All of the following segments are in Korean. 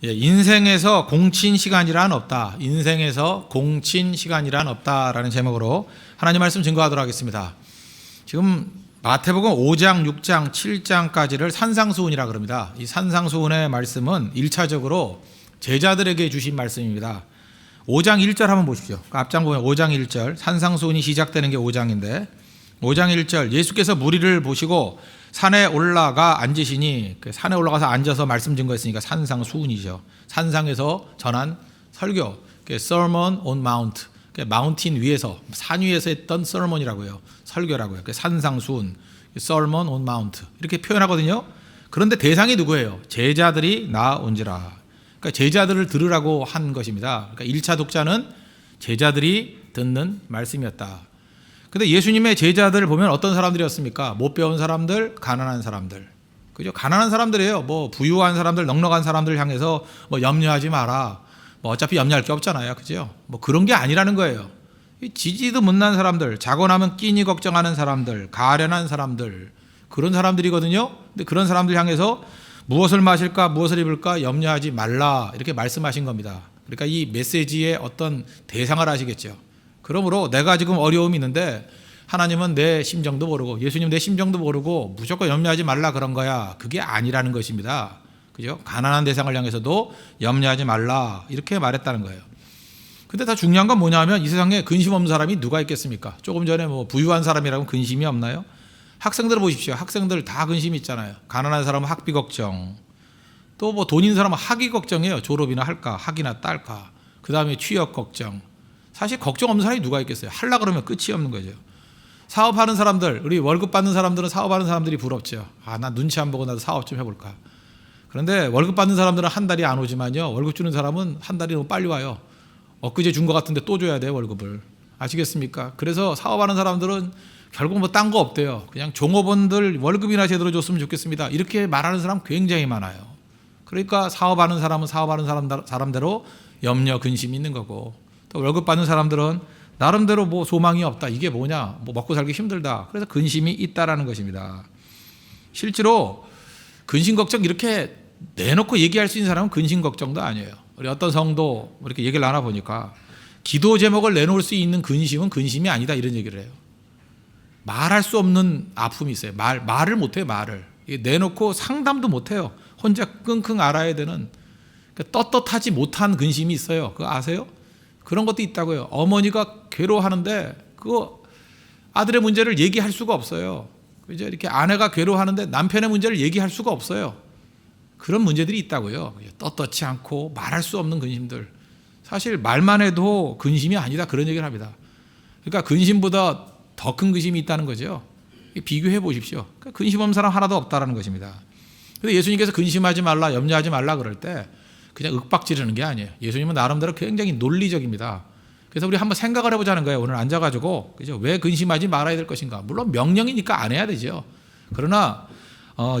인생에서 공친 시간이란 없다. 인생에서 공친 시간이란 없다라는 제목으로 하나님 말씀 증거하도록 하겠습니다. 지금 마태복음 5장, 6장, 7장까지를 산상수훈이라 그럽니다. 이 산상수훈의 말씀은 1차적으로 제자들에게 주신 말씀입니다. 5장 1절 한번 보십시오. 앞장 보면 5장 1절, 산상수훈이 시작되는 게 5장인데 5장 1절, 예수께서 무리를 보시고 산에 올라가 앉으시니, 산에 올라가서 앉아서 말씀 증거했으니까 산상수훈이죠. 산상에서 전한 설교, Sermon on Mount, 마운틴 위에서, 산 위에서 했던 sermon이라고요. 설교라고요. 산상수훈, Sermon on Mount 이렇게 표현하거든요. 그런데 대상이 누구예요? 제자들이 나온지라. 그러니까 제자들을 들으라고 한 것입니다. 그러니까 1차 독자는 제자들이 듣는 말씀이었다. 근데 예수님의 제자들을 보면 어떤 사람들이었습니까? 못 배운 사람들, 가난한 사람들. 그죠? 가난한 사람들이에요. 부유한 사람들, 넉넉한 사람들 향해서 염려하지 마라. 어차피 염려할 게 없잖아요. 그죠? 그런 게 아니라는 거예요. 지지도 못난 사람들, 자고 나면 끼니 걱정하는 사람들, 가련한 사람들, 그런 사람들이거든요. 근데 그런 사람들 향해서 무엇을 마실까, 무엇을 입을까 염려하지 말라. 이렇게 말씀하신 겁니다. 그러니까 이 메시지의 어떤 대상을 아시겠죠. 그러므로 내가 지금 어려움이 있는데 하나님은 내 심정도 모르고 예수님 내 심정도 모르고 무조건 염려하지 말라 그런 거야. 그게 아니라는 것입니다. 그죠? 가난한 대상을 향해서도 염려하지 말라 이렇게 말했다는 거예요. 근데 다 중요한 건 뭐냐면 이 세상에 근심 없는 사람이 누가 있겠습니까? 조금 전에 부유한 사람이라면 근심이 없나요? 학생들 보십시오. 학생들 다 근심이 있잖아요. 가난한 사람은 학비 걱정, 또 돈 있는 사람은 학위 걱정이에요. 졸업이나 할까, 학위나 딸까. 그 다음에 취업 걱정. 사실 걱정 없는 사람이 누가 있겠어요? 하려고 그러면 끝이 없는 거죠. 사업하는 사람들, 우리 월급 받는 사람들은 사업하는 사람들이 부럽죠. 난 눈치 안 보고 나도 사업 좀 해볼까. 그런데 월급 받는 사람들은 한 달이 안 오지만요, 월급 주는 사람은 한 달이 너무 빨리 와요. 엊그제 준 것 같은데 또 줘야 돼요, 월급을. 아시겠습니까? 그래서 사업하는 사람들은 결국 딴 거 없대요. 그냥 종업원들 월급이나 제대로 줬으면 좋겠습니다. 이렇게 말하는 사람 굉장히 많아요. 그러니까 사업하는 사람은 사업하는 사람대로 염려, 근심이 있는 거고, 또 월급 받는 사람들은 나름대로 소망이 없다. 이게 뭐냐? 먹고 살기 힘들다. 그래서 근심이 있다라는 것입니다. 실제로 근심 걱정 이렇게 내놓고 얘기할 수 있는 사람은 근심 걱정도 아니에요. 우리 어떤 성도 이렇게 얘기를 나눠보니까 기도 제목을 내놓을 수 있는 근심은 근심이 아니다 이런 얘기를 해요. 말할 수 없는 아픔이 있어요. 말을 못해요. 말을 내놓고 상담도 못해요. 혼자 끙끙 앓아야 되는, 떳떳하지 못한 근심이 있어요. 그거 아세요? 그런 것도 있다고요. 어머니가 괴로워하는데 그거 아들의 문제를 얘기할 수가 없어요. 이제 이렇게 아내가 괴로워하는데 남편의 문제를 얘기할 수가 없어요. 그런 문제들이 있다고요. 떳떳지 않고 말할 수 없는 근심들. 사실 말만 해도 근심이 아니다 그런 얘기를 합니다. 그러니까 근심보다 더 큰 근심이 있다는 거죠. 비교해 보십시오. 그러니까 근심 없는 사람 하나도 없다라는 것입니다. 그런데 예수님께서 근심하지 말라, 염려하지 말라 그럴 때 그냥 윽박지르는 게 아니에요. 예수님은 나름대로 굉장히 논리적입니다. 그래서 우리 한번 생각을 해보자는 거예요. 오늘 앉아가지고, 그죠? 왜 근심하지 말아야 될 것인가? 물론 명령이니까 안 해야 되죠. 그러나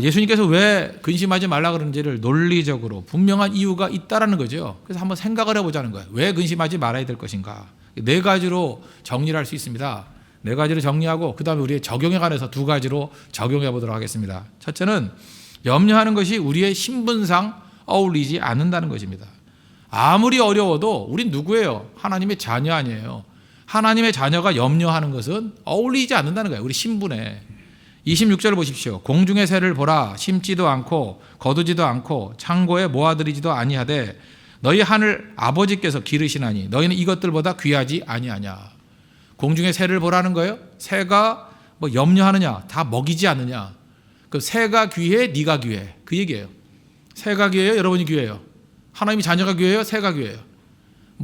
예수님께서 왜 근심하지 말라 그러는지를 논리적으로 분명한 이유가 있다라는 거죠. 그래서 한번 생각을 해보자는 거예요. 왜 근심하지 말아야 될 것인가? 4가지로 정리를 할 수 있습니다. 4가지로 정리하고 그 다음에 우리의 적용에 관해서 2가지로 적용해 보도록 하겠습니다. 첫째는 염려하는 것이 우리의 신분상 어울리지 않는다는 것입니다. 아무리 어려워도 우린 누구예요? 하나님의 자녀 아니에요. 하나님의 자녀가 염려하는 것은 어울리지 않는다는 거예요. 우리 신분에. 26절 보십시오. 공중의 새를 보라. 심지도 않고 거두지도 않고 창고에 모아들이지도 아니하되 너희 하늘 아버지께서 기르시나니 너희는 이것들보다 귀하지 아니하냐. 공중의 새를 보라는 거예요. 새가 염려하느냐? 다 먹이지 않느냐? 그 새가 귀해? 네가 귀해? 그 얘기예요. 새가 귀해요? 여러분이 귀해요? 하나님의 자녀가 귀해요? 새가 귀해요?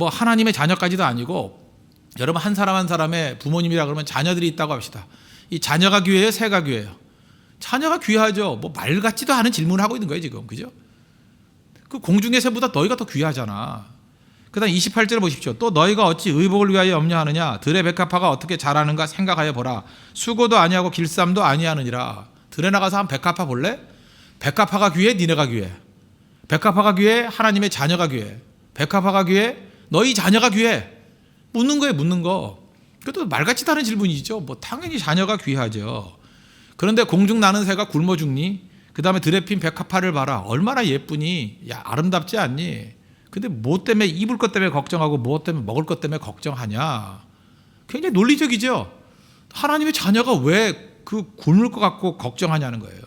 하나님의 자녀까지도 아니고 여러분 한 사람 한 사람의 부모님이라 그러면 자녀들이 있다고 합시다. 이 자녀가 귀해요? 새가 귀해요? 자녀가 귀하죠. 말 같지도 않은 질문을 하고 있는 거예요 지금. 그죠? 그 공중의 새보다 너희가 더 귀하잖아. 그 다음 28절 보십시오. 또 너희가 어찌 의복을 위하여 염려하느냐? 들의 백합화가 어떻게 자라는가 생각하여 보라. 수고도 아니하고 길쌈도 아니하느니라. 들에 나가서 한 백합화 볼래? 백합화가 귀해? 니네가 귀해? 백합화가 귀해? 하나님의 자녀가 귀해? 백합화가 귀해? 너희 자녀가 귀해? 묻는 거예요. 묻는 거. 그것도 말같지도 않은 질문이죠. 당연히 자녀가 귀하죠. 그런데 공중 나는 새가 굶어 죽니? 그 다음에 들에 핀 백합화를 봐라. 얼마나 예쁘니? 야, 아름답지 않니? 근데 뭐 때문에 입을 것 때문에 걱정하고 뭐 때문에 먹을 것 때문에 걱정하냐? 굉장히 논리적이죠. 하나님의 자녀가 왜 그 굶을 것 같고 걱정하냐는 거예요.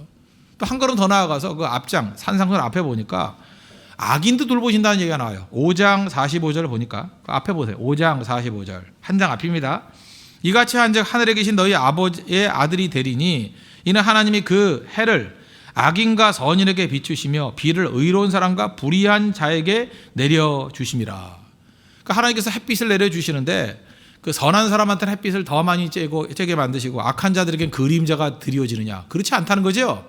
또 한 걸음 더 나아가서 그 앞장 산상순 앞에 보니까 악인도 돌보신다는 얘기가 나와요. 5장 45절을 보니까 그 앞에 보세요. 5장 45절 한 장 앞입니다. 이같이 한즉 하늘에 계신 너희 아버지의 아들이 되리니 이는 하나님이 그 해를 악인과 선인에게 비추시며 비를 의로운 사람과 불의한 자에게 내려주심이라. 그러니까 하나님께서 햇빛을 내려주시는데 그 선한 사람한테는 햇빛을 더 많이 쬐게 만드시고 악한 자들에게는 그림자가 드리워지느냐? 그렇지 않다는 거죠.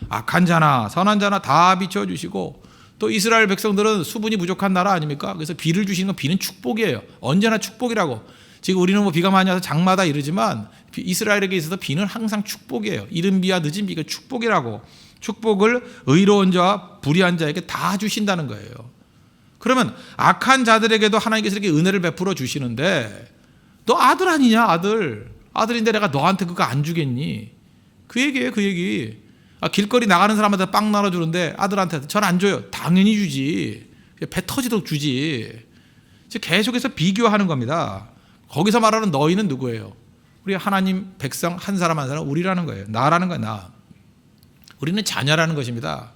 악한 자나 선한 자나 다 비춰주시고 또 이스라엘 백성들은 수분이 부족한 나라 아닙니까? 그래서 비를 주시는 건 비는 축복이에요. 언제나 축복이라고. 지금 우리는 뭐 비가 많이 와서 장마다 이러지만 이스라엘에게 있어서 비는 항상 축복이에요. 이른 비와 늦은 비가 축복이라고. 축복을 의로운 자와 불의한 자에게 다 주신다는 거예요. 그러면 악한 자들에게도 하나님께서 이렇게 은혜를 베풀어 주시는데 너 아들 아니냐? 아들인데 내가 너한테 그거 안 주겠니? 그 얘기예요. 그 얘기. 길거리 나가는 사람한테 빵 나눠주는데 아들한테 전 안 줘요. 당연히 주지. 배 터지도록 주지. 계속해서 비교하는 겁니다. 거기서 말하는 너희는 누구예요? 우리 하나님 백성 한 사람 한 사람 우리라는 거예요. 나라는 거야. 나. 우리는 자녀라는 것입니다.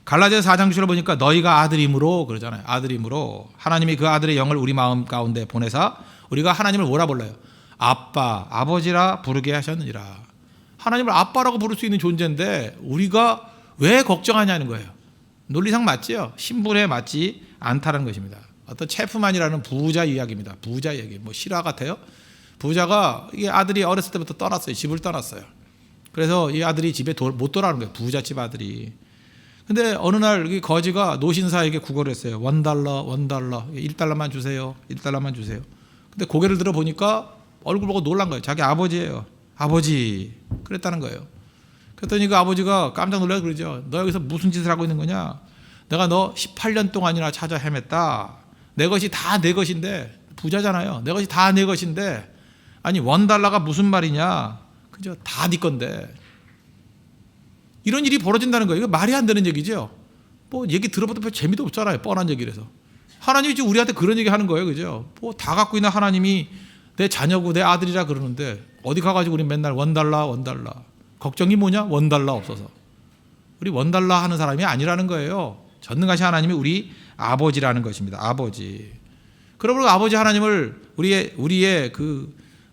갈라디아서 4장 9절을 보니까 너희가 아들임으로 그러잖아요. 아들임으로 하나님이 그 아들의 영을 우리 마음 가운데 보내사 우리가 하나님을 뭐라 불러요? 아빠, 아버지라 부르게 하셨느니라. 하나님을 아빠라고 부를 수 있는 존재인데 우리가 왜 걱정하냐는 거예요. 논리상 맞지요? 신분에 맞지 않다는 것입니다. 어떤 체프만이라는 부자 이야기입니다. 부자 이야기. 뭐 실화 같아요? 부자가 이 아들이 어렸을 때부터 떠났어요. 집을 떠났어요. 그래서 이 아들이 집에 못 돌아오는 거예요. 부잣집 아들이. 근데 어느 날 이 거지가 노신사에게 구걸을 했어요. $1, $1, $1만 주세요. $1만 주세요. 근데 고개를 들어 보니까 얼굴 보고 놀란 거예요. 자기 아버지예요. 아버지. 그랬다는 거예요. 그랬더니 그 아버지가 깜짝 놀라서 그러죠. 너 여기서 무슨 짓을 하고 있는 거냐? 내가 너 18년 동안이나 찾아 헤맸다. 내 것이 다 내 것인데 부자잖아요. 내 것이 다 내 것인데 아니 $1가 무슨 말이냐? 그죠? 다 네 건데. 이런 일이 벌어진다는 거예요. 이거 말이 안 되는 얘기죠. 뭐 얘기 들어봐도 별 재미도 없잖아요. 뻔한 얘기라서. 하나님이 지금 우리한테 그런 얘기 하는 거예요. 그죠? 뭐 다 갖고 있는 하나님이 내 자녀고 내 아들이라 그러는데 어디 가가지고 우리 맨날 $1. 걱정이 뭐냐? $1 없어서. 우리 $1 하는 사람이 아니라는 거예요. 전능하신 하나님이 우리 아버지라는 것입니다. 아버지. 그러므로 아버지 하나님을 우리의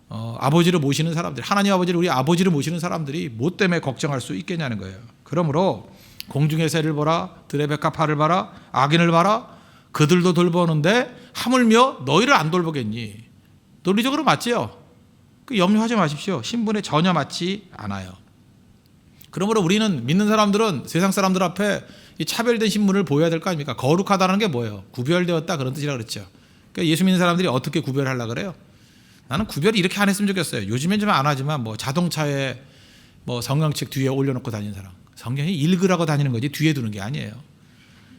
아버지를 모시는 사람들, 하나님 아버지를 우리 아버지를 모시는 사람들이 뭐 때문에 걱정할 수 있겠냐는 거예요. 그러므로 공중의 새를 보라, 들의 백합화를 봐라, 악인을 봐라. 그들도 돌보는데 하물며 너희를 안 돌보겠니? 논리적으로 맞지요? 염려하지 마십시오. 신분에 전혀 맞지 않아요. 그러므로 우리는 믿는 사람들은 세상 사람들 앞에 이 차별된 신분을 보여야 될 거 아닙니까? 거룩하다는 게 뭐예요? 구별되었다 그런 뜻이라 그랬죠. 그러니까 예수 믿는 사람들이 어떻게 구별하려고 그래요? 나는 구별을 이렇게 안 했으면 좋겠어요. 요즘엔 좀 안 하지만 뭐 자동차에 뭐 성경책 뒤에 올려놓고 다니는 사람. 성경이 읽으라고 다니는 거지 뒤에 두는 게 아니에요.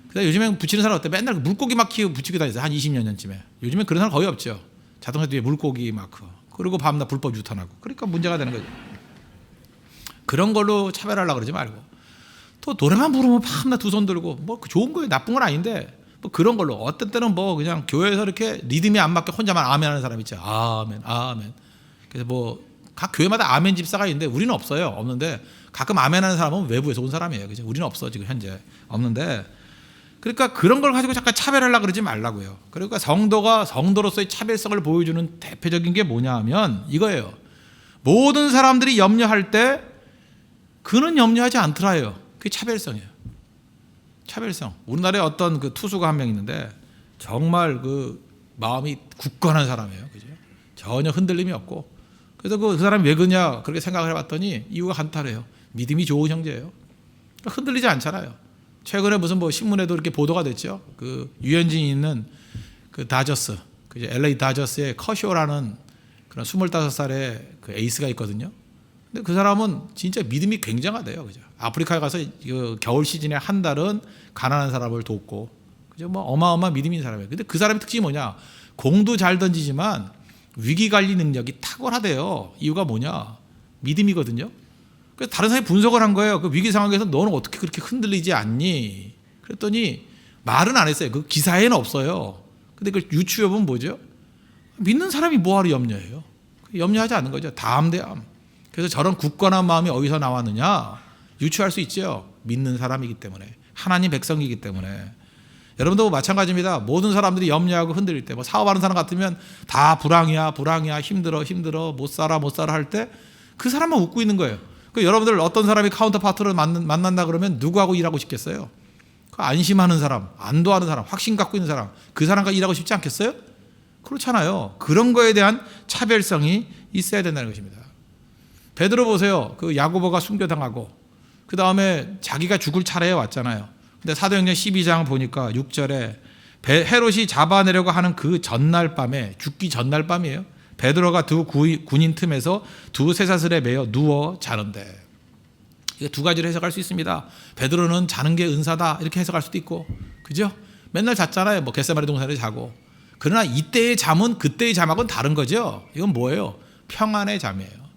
그래서 요즘엔 붙이는 사람 어때? 맨날 물고기 마크 붙이고 다녔어요. 한 20년 전쯤에. 요즘엔 그런 사람 거의 없죠. 자동차 뒤에 물고기 마크. 그리고 밤낮 불법 유턴하고. 그러니까 문제가 되는 거죠. 그런 걸로 차별하려고 그러지 말고. 또 노래만 부르면 밤낮 두 손 들고 뭐 좋은 거예요. 나쁜 건 아닌데 뭐 그런 걸로 어떤 때는 뭐 그냥 교회에서 이렇게 리듬이 안 맞게 혼자만 아멘 하는 사람 있죠. 아멘, 아멘. 그래서 뭐 각 교회마다 아멘 집사가 있는데 우리는 없어요. 없는데 가끔 아멘 하는 사람은 외부에서 온 사람이에요. 그죠? 우리는 없어 지금 현재 없는데. 그러니까 그런 걸 가지고 잠깐 차별하려고 그러지 말라고요. 그러니까 성도가 성도로서의 차별성을 보여주는 대표적인 게 뭐냐 하면 이거예요. 모든 사람들이 염려할 때 그는 염려하지 않더라요. 그게 차별성이에요. 차별성. 우리나라에 어떤 그 투수가 한 명 있는데 정말 그 마음이 굳건한 사람이에요. 그죠? 전혀 흔들림이 없고. 그래서 그 사람이 왜 그러냐 그렇게 생각을 해봤더니 이유가 간단해요. 믿음이 좋은 형제예요. 그러니까 흔들리지 않잖아요. 최근에 무슨 뭐 신문에도 이렇게 보도가 됐죠. 그 유현진이 있는 그 다저스, 그 LA 다저스의 커쇼라는 그런 25살의 그 에이스가 있거든요. 근데 그 사람은 진짜 믿음이 굉장하대요. 그죠? 아프리카에 가서 그 겨울 시즌에 한 달은 가난한 사람을 돕고, 그죠? 뭐 어마어마한 믿음이 있는 사람이에요. 근데 그 사람의 특징이 뭐냐? 공도 잘 던지지만 위기 관리 능력이 탁월하대요. 이유가 뭐냐? 믿음이거든요. 그래서 다른 사람이 분석을 한 거예요. 그 위기 상황에서 너는 어떻게 그렇게 흔들리지 않니? 그랬더니 말은 안 했어요. 그 기사에는 없어요. 근데 그 유추협은 뭐죠? 믿는 사람이 뭐하러 염려해요? 염려하지 않는 거죠. 담대함. 그래서 저런 굳건한 마음이 어디서 나왔느냐? 유추할 수 있죠. 믿는 사람이기 때문에. 하나님 백성이기 때문에. 여러분도 마찬가지입니다. 모든 사람들이 염려하고 흔들릴 때, 뭐 사업하는 사람 같으면 다 불황이야, 힘들어, 못 살아 할 때 그 사람만 웃고 있는 거예요. 그 여러분들 어떤 사람이 카운터 파트너를 만난다 그러면 누구하고 일하고 싶겠어요? 그 안심하는 사람, 안도하는 사람, 확신 갖고 있는 사람, 그 사람과 일하고 싶지 않겠어요? 그렇잖아요. 그런 거에 대한 차별성이 있어야 된다는 것입니다. 베드로 보세요. 그 야고보가 순교당하고 그 다음에 자기가 죽을 차례에 왔잖아요. 근데 사도행전 12장 보니까 6절에 헤롯이 잡아내려고 하는 그 전날 밤에, 죽기 전날 밤이에요. 베드로가 두 군인 틈에서 두 쇠사슬에 매여 누워 자는데, 이게 두 가지로 해석할 수 있습니다. 베드로는 자는 게 은사다 이렇게 해석할 수도 있고, 그죠? 맨날 잤잖아요. 뭐 겟세마네 동산에 자고. 그러나 이때의 잠은 그때의 잠하고는 다른 거죠. 이건 뭐예요? 평안의 잠이에요.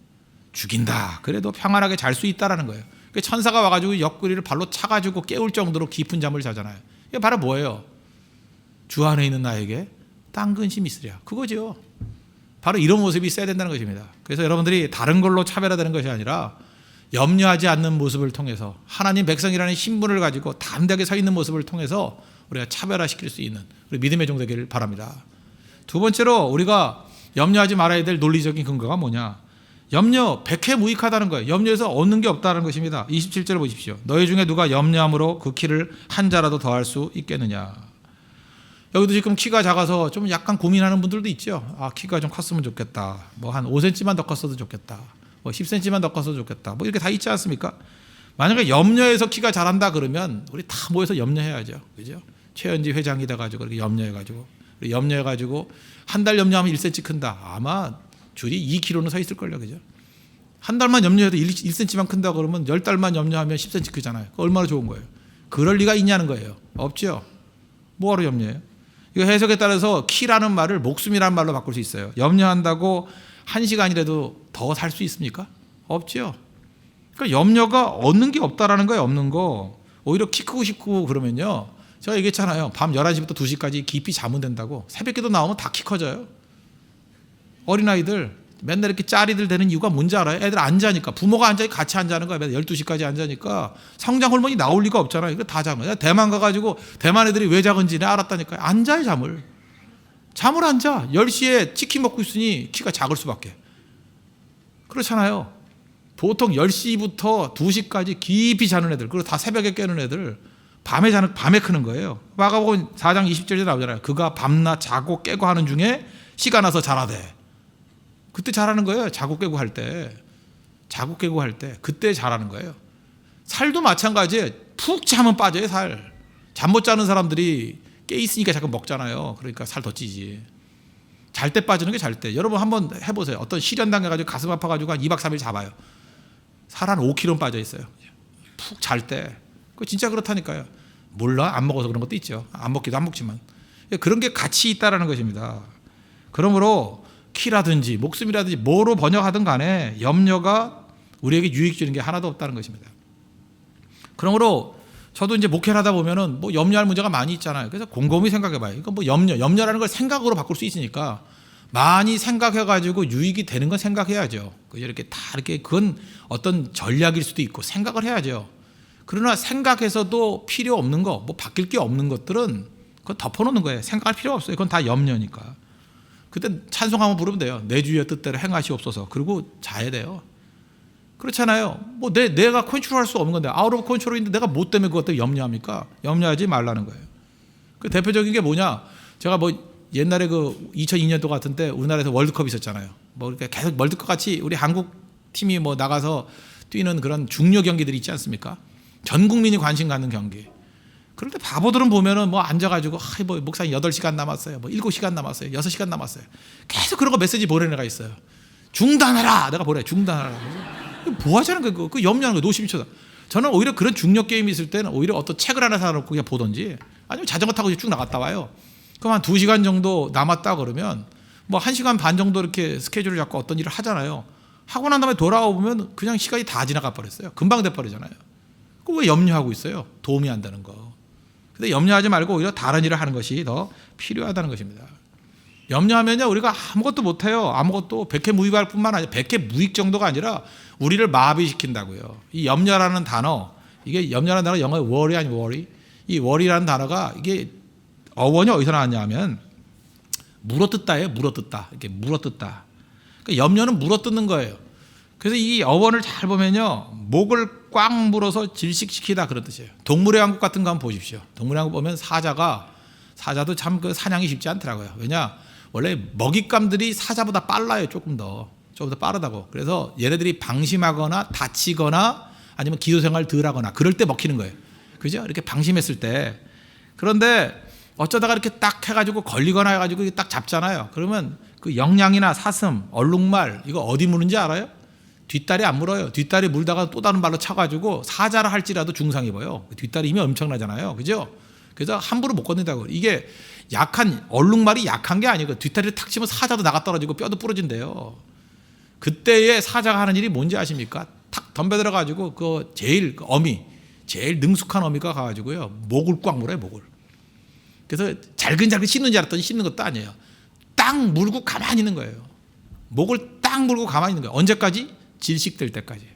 죽인다 그래도 평안하게 잘 수 있다라는 거예요. 천사가 와가지고 옆구리를 발로 차가지고 깨울 정도로 깊은 잠을 자잖아요. 이게 바로 뭐예요? 주 안에 있는 나에게 딴 근심이 있으랴, 그거죠. 바로 이런 모습이 있어야 된다는 것입니다. 그래서 여러분들이 다른 걸로 차별화되는 것이 아니라 염려하지 않는 모습을 통해서, 하나님 백성이라는 신분을 가지고 담대하게 서 있는 모습을 통해서 우리가 차별화시킬 수 있는 우리 믿음의 종 되기를 바랍니다. 두 번째로 우리가 염려하지 말아야 될 논리적인 근거가 뭐냐? 염려, 백해무익하다는 거예요. 염려에서 얻는 게 없다는 것입니다. 27절 보십시오. 너희 중에 누가 염려함으로 그 키를 한 자라도 더할 수 있겠느냐? 여기도 지금 키가 작아서 좀 약간 고민하는 분들도 있죠. 아, 키가 좀 컸으면 좋겠다. 뭐 한 5cm만 더 컸어도 좋겠다. 뭐 10cm만 더 컸어도 좋겠다. 뭐 이렇게 다 있지 않습니까? 만약에 염려해서 키가 자란다 그러면 우리 다 모여서 염려해야죠. 그죠? 최현지 회장이 돼가지고 이렇게 염려해가지고 한 달 염려하면 1cm 큰다. 아마 줄이 2kg는 서 있을걸요. 그죠? 한 달만 염려해도 1cm만 큰다 그러면 10달만 염려하면 10cm 크잖아요. 얼마나 좋은 거예요. 그럴 리가 있냐는 거예요. 없죠. 뭐하러 염려해요? 이거 해석에 따라서 키라는 말을 목숨이라는 말로 바꿀 수 있어요. 염려한다고 1시간이라도 더 살 수 있습니까? 없죠. 그러니까 염려가 얻는 게 없다라는 거예요. 없는 거. 오히려 키 크고 싶고 그러면요, 제가 얘기했잖아요. 밤 11시부터 2시까지 깊이 자면 된다고. 새벽에도 나오면 다 키 커져요. 어린아이들 맨날 이렇게 짜리들 되는 이유가 뭔지 알아요? 애들 안 자니까. 부모가 안 자니까 같이 안 자는 거야. 맨날 12시까지 안 자니까 성장 호르몬이 나올 리가 없잖아요. 이거 다 자면. 대만 가가지고 대만 애들이 왜 작은지 내가 알았다니까요. 안 자요. 잠을 안 자. 10시에 치킨 먹고 있으니 키가 작을 수밖에. 그렇잖아요. 보통 10시부터 2시까지 깊이 자는 애들, 그리고 다 새벽에 깨는 애들, 밤에 크는 거예요. 마가복음 4장 20절에 나오잖아요. 그가 밤낮 자고 깨고 하는 중에 시가 나서 자라되. 그때 자라는 거예요. 자고 깨고 할 때. 그때 자라는 거예요. 살도 마찬가지예요. 푹 자면 빠져요. 잠 못 자는 사람들이 깨 있으니까 자꾸 먹잖아요. 그러니까 살 더 찌지. 잘 때 빠지는 게 잘 때. 여러분 한번 해보세요. 어떤 실현 당해가지고 가슴 아파가지고 한 2박 3일 잡아요. 살 한 5kg 빠져 있어요. 푹 잘 때. 그거 진짜 그렇다니까요. 몰라? 안 먹어서 그런 것도 있죠. 안 먹기도 안 먹지만. 그런 게 같이 있다라는 것입니다. 그러므로 키라든지 목숨이라든지 뭐로 번역하든 간에 염려가 우리에게 유익 주는 게 하나도 없다는 것입니다. 그러므로 저도 이제 목회를 하다 보면은 뭐 염려할 문제가 많이 있잖아요. 그래서 곰곰이 생각해 봐요. 이거 뭐 염려라는 걸 생각으로 바꿀 수 있으니까 많이 생각해 가지고 유익이 되는 건 생각해야죠. 이렇게 다 이렇게 그건 어떤 전략일 수도 있고 생각을 해야죠. 그러나 생각해서도 필요 없는 거, 뭐 바뀔 게 없는 것들은 그건 덮어놓는 거예요. 생각할 필요 없어요. 그건 다 염려니까. 그때 찬송 한번 부르면 돼요. 내 주의 뜻대로 행하시옵소서. 그리고 자야 돼요. 그렇잖아요. 뭐 내가 컨트롤할 수 없는 건데, 아웃 오브 컨트롤인데 내가 뭐 때문에 그것 때문에 염려합니까? 염려하지 말라는 거예요. 그 대표적인 게 뭐냐? 제가 뭐 옛날에 그 2002년도 같은 때 우리나라에서 월드컵이 있었잖아요. 뭐 이렇게 계속 월드컵 같이 우리 한국 팀이 뭐 나가서 뛰는 그런 중요 경기들이 있지 않습니까? 전 국민이 관심 갖는 경기. 그럴 때 바보들은 보면은 뭐 앉아가지고 뭐 목사님 8시간 남았어요. 뭐 7시간 남았어요. 6시간 남았어요. 계속 그런 거 메시지 보내는 애가 있어요. 중단하라. 내가 보내. 중단하라. 뭐 하자는 거예요. 그 염려하는 거 노심초사. 저는 오히려 그런 중력 게임이 있을 때는 오히려 어떤 책을 하나 사놓고 그냥 보든지, 아니면 자전거 타고 쭉 나갔다 와요. 그럼 한 2시간 정도 남았다 그러면 뭐 1시간 반 정도 이렇게 스케줄을 잡고 어떤 일을 하잖아요. 하고 난 다음에 돌아와 보면 그냥 시간이 다 지나가 버렸어요. 금방 돼버리잖아요. 그거 왜 염려하고 있어요? 도움이 안 되는 거. 근데 염려하지 말고 오히려 다른 일을 하는 것이 더 필요하다는 것입니다. 염려하면요, 우리가 아무것도 못해요. 아무것도 백해무익할 뿐만 아니라 백해무익 정도가 아니라 우리를 마비시킨다고요. 이 염려라는 단어, 이게 염려라는 단어 영어에 worry 아니 worry. 이 worry라는 단어가 이게 어원이 어디서 나왔냐면 물어뜯다예요. 물어뜯다. 이렇게 물어뜯다. 그러니까 염려는 물어뜯는 거예요. 그래서 이 어원을 잘 보면요, 목을 꽉 물어서 질식시키다 그런 뜻이에요. 동물의 왕국 같은 거 한번 보십시오. 동물의 왕국 보면 사자도 참 그 사냥이 쉽지 않더라고요. 왜냐, 원래 먹잇감들이 사자보다 빨라요. 조금 더 빠르다고. 그래서 얘네들이 방심하거나 다치거나 아니면 기도생활 덜 하거나 그럴 때 먹히는 거예요. 그죠? 이렇게 방심했을 때. 그런데 어쩌다가 이렇게 딱 해가지고 걸리거나 해가지고 딱 잡잖아요. 그러면 그 영양이나 사슴, 얼룩말 이거 어디 무는지 알아요? 뒷다리 안 물어요. 뒷다리 물다가 또 다른 발로 차가지고 사자를 할지라도 중상 입어요. 뒷다리 힘이 엄청나잖아요. 그죠? 그래서 함부로 못 건넨다고. 이게 약한 얼룩말이 약한 게 아니고 뒷다리를 탁 치면 사자도 나가 떨어지고 뼈도 부러진대요. 그때에 사자가 하는 일이 뭔지 아십니까? 탁 덤벼들어 가지고 그 제일 어미, 제일 능숙한 어미가 가가지고요 목을 꽉 물어요. 목을. 그래서 잘근잘근 씹는 줄 알았더니 씹는 것도 아니에요. 딱 물고 가만히 있는 거예요. 목을 딱 물고 가만히 있는 거예요. 언제까지? 질식될 때까지.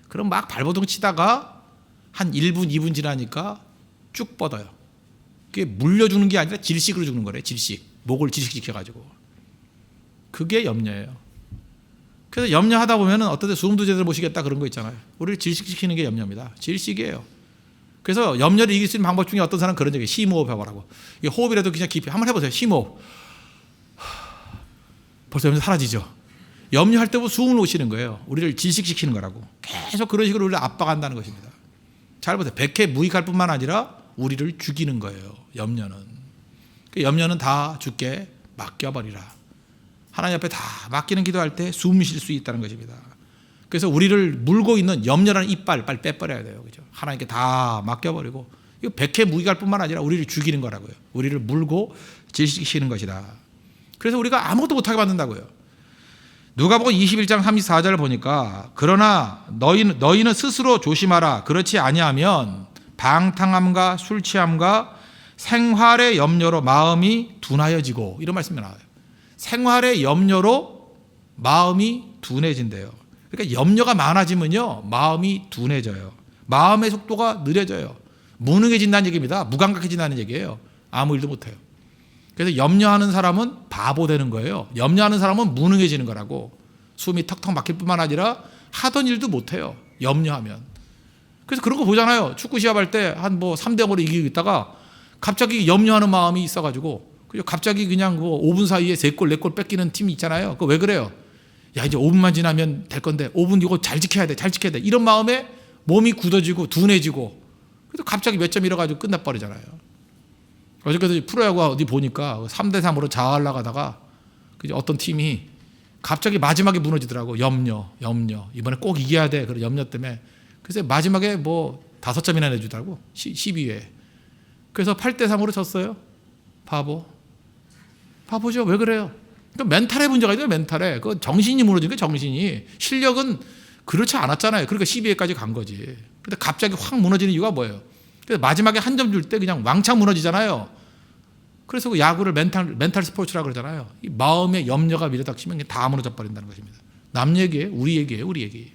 그럼 막 발버둥 치다가 한 1분, 2분 지나니까 쭉 뻗어요. 그게 물려주는 게 아니라 질식으로 죽는 거래요. 질식. 목을 질식시켜가지고. 그게 염려예요. 그래서 염려하다 보면 어떤 때 숨도 제대로 못 쉬겠다 그런 거 있잖아요. 우리를 질식시키는 게 염려입니다. 질식이에요. 그래서 염려를 이길 수 있는 방법 중에 어떤 사람은 그런 얘기예요. 심호흡 해보라고. 이 호흡이라도 그냥 깊이 한번 해보세요. 심호흡. 벌써 염려 사라지죠. 염려할 때부터 숨을 못 쉬는 거예요. 우리를 질식시키는 거라고. 계속 그런 식으로 우리를 압박한다는 것입니다. 잘 보세요. 백해무익할 뿐만 아니라 우리를 죽이는 거예요. 염려는. 염려는 다 주께 맡겨버리라. 하나님 앞에 다 맡기는 기도할 때 숨 쉴 수 있다는 것입니다. 그래서 우리를 물고 있는 염려라는 이빨 빨리 빼버려야 돼요. 그죠? 하나님께 다 맡겨버리고, 이거 백해무익할 뿐만 아니라 우리를 죽이는 거라고요. 우리를 물고 질식시키는 것이다. 그래서 우리가 아무것도 못하게 만든다고요. 누가복음 21장 34절을 보니까 그러나 너희는 스스로 조심하라. 그렇지 아니하면 방탕함과 술 취함과 생활의 염려로 마음이 둔하여지고, 이런 말씀이 나와요. 생활의 염려로 마음이 둔해진대요. 그러니까 염려가 많아지면요 마음이 둔해져요. 마음의 속도가 느려져요. 무능해진다는 얘기입니다. 무감각해진다는 얘기예요. 아무 일도 못해요. 그래서 염려하는 사람은 바보 되는 거예요. 염려하는 사람은 무능해지는 거라고. 숨이 턱턱 막힐 뿐만 아니라 하던 일도 못해요. 염려하면. 그래서 그런 거 보잖아요. 축구 시합할 때 한 뭐 3대0으로 이기고 있다가 갑자기 염려하는 마음이 있어가지고 갑자기 그냥 뭐 5분 사이에 3골 4골 뺏기는 팀이 있잖아요. 그거 왜 그래요? 야, 이제 5분만 지나면 될 건데 5분 이거 잘 지켜야 돼. 잘 지켜야 돼. 이런 마음에 몸이 굳어지고 둔해지고, 그래서 갑자기 몇 점 잃어가지고 끝나버리잖아요. 어저께도 프로야구 어디 보니까 3대3으로 자활 나가다가 어떤 팀이 갑자기 마지막에 무너지더라고. 염려. 이번에 꼭 이겨야 돼. 그런 염려 때문에. 그래서 마지막에 뭐 5점이나 내주더라고. 12회. 그래서 8대3으로 졌어요. 바보죠. 왜 그래요? 그러니까 멘탈의 문제가 있어요. 멘탈에. 그 정신이 무너진 거예요. 정신이. 실력은 그렇지 않았잖아요. 그러니까 12회까지 간 거지. 근데 갑자기 확 무너지는 이유가 뭐예요? 그래서 마지막에 한 점 줄 때 그냥 왕창 무너지잖아요. 그래서 그 야구를 멘탈 스포츠라고 그러잖아요. 이 마음의 염려가 밀어닥치면 다 무너져 버린다는 것입니다. 남 얘기예요? 우리 얘기예요? 우리 얘기.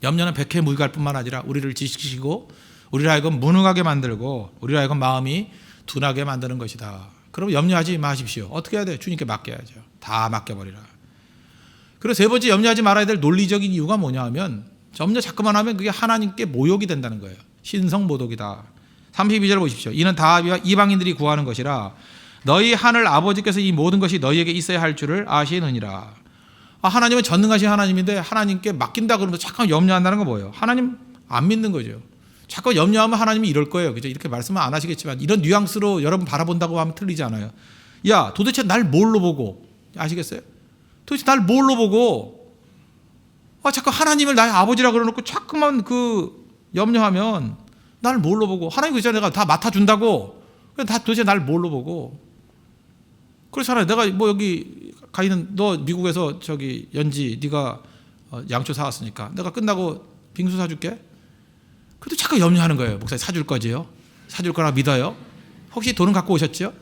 염려는 백해무익할 뿐만 아니라 우리를 지식시키고 우리를 하여금 무능하게 만들고 우리를 하여금 마음이 둔하게 만드는 것이다. 그럼 염려하지 마십시오. 어떻게 해야 돼? 주님께 맡겨야죠. 다 맡겨버리라. 그리고 세 번째 염려하지 말아야 될 논리적인 이유가 뭐냐 하면, 염려 자꾸만 하면 그게 하나님께 모욕이 된다는 거예요. 신성모독이다. 32절 보십시오. 이는 다 이방인들이 구하는 것이라 너희 하늘 아버지께서 이 모든 것이 너희에게 있어야 할 줄을 아시느니라. 하나님은 전능하신 하나님인데 하나님께 맡긴다 그러면서 자꾸 염려한다는 건 뭐예요? 하나님 안 믿는 거죠. 자꾸 염려하면 하나님이 이럴 거예요. 그죠? 이렇게 말씀은 안 하시겠지만 이런 뉘앙스로 여러분 바라본다고 하면 틀리지 않아요. 야, 도대체 날 뭘로 보고, 아시겠어요? 도대체 날 뭘로 보고 자꾸 하나님을 나의 아버지라 그러놓고 자꾸만 염려하면 날 뭘로 보고, 하나님 그 전에 내가 다 맡아준다고, 다 도대체 날 뭘로 보고. 그래서 내가 뭐 여기 가 있는 너 미국에서 연지 네가 양초 사왔으니까 내가 끝나고 빙수 사줄게. 그래도 자꾸 염려하는 거예요. 목사님 사줄 거지요? 사줄 거라 믿어요? 혹시 돈은 갖고 오셨죠?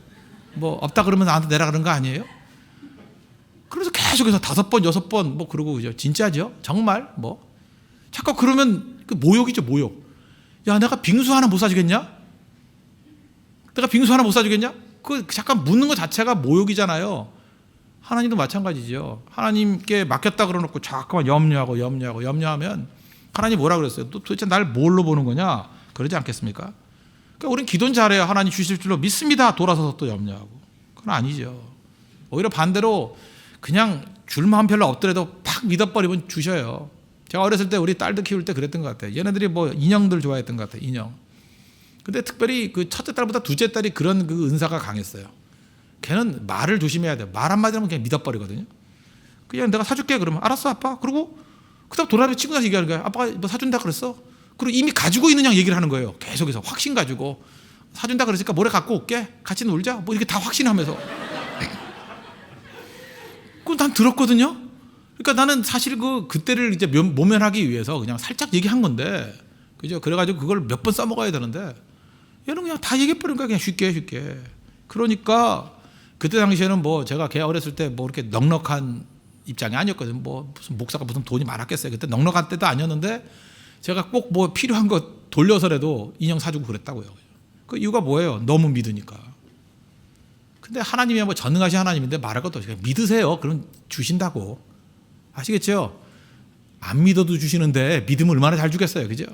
뭐 없다 그러면 나한테 내라 그런 거 아니에요? 그래서 계속해서 5번 6번 뭐 그러고 그죠? 진짜죠? 정말 뭐 자꾸 그러면 그 모욕이죠, 모욕. 야, 내가 빙수 하나 못 사주겠냐? 내가 빙수 하나 못 사주겠냐? 그 잠깐 묻는 것 자체가 모욕이잖아요. 하나님도 마찬가지죠. 하나님께 맡겼다 그러놓고 자꾸만 염려하면 하나님 뭐라 그랬어요? 또 도대체 날 뭘로 보는 거냐? 그러지 않겠습니까? 그러니까 우리는 기도는 잘해요. 하나님 주실 줄로 믿습니다. 돌아서서 또 염려하고. 그건 아니죠. 오히려 반대로 그냥 줄 마음 별로 없더라도 팍 믿어버리면 주셔요. 제가 어렸을 때 우리 딸들 키울 때 그랬던 것 같아요. 얘네들이 뭐 인형들 좋아했던 것 같아요. 인형. 근데 특별히 그 첫째 딸보다 둘째 딸이 그런 그 은사가 강했어요. 걔는 말을 조심해야 돼요. 말 한마디 하면 그냥 믿어버리거든요. 그냥 내가 사줄게 그러면 알았어 아빠. 그리고 그다음 돌아가면 친구가 얘기하는 거예요. 아빠가 뭐 사준다 그랬어. 그리고 이미 가지고 있는 양 얘기를 하는 거예요. 계속해서 확신 가지고 사준다 그랬으니까 모레 갖고 올게. 같이 놀자. 뭐 이렇게 다 확신하면서. 그건 난 들었거든요. 그러니까 나는 사실 그때를 이제 모면하기 위해서 그냥 살짝 얘기한 건데, 그죠? 그래가지고 그걸 몇 번 써먹어야 되는데 얘는 그냥 다 얘기해버린 거야. 그냥 쉽게. 그러니까 그때 당시에는 뭐 제가 걔 어렸을 때 뭐 이렇게 넉넉한 입장이 아니었거든요. 뭐 무슨 목사가 무슨 돈이 많았겠어요. 그때 넉넉한 때도 아니었는데 제가 꼭 뭐 필요한 거 돌려서라도 인형 사주고 그랬다고요. 그 이유가 뭐예요? 너무 믿으니까. 근데 하나님이 뭐 전능하신 하나님인데 말할 것도 없이 믿으세요. 그럼 주신다고. 아시겠죠? 안 믿어도 주시는데 믿으면 얼마나 잘 주겠어요. 그죠?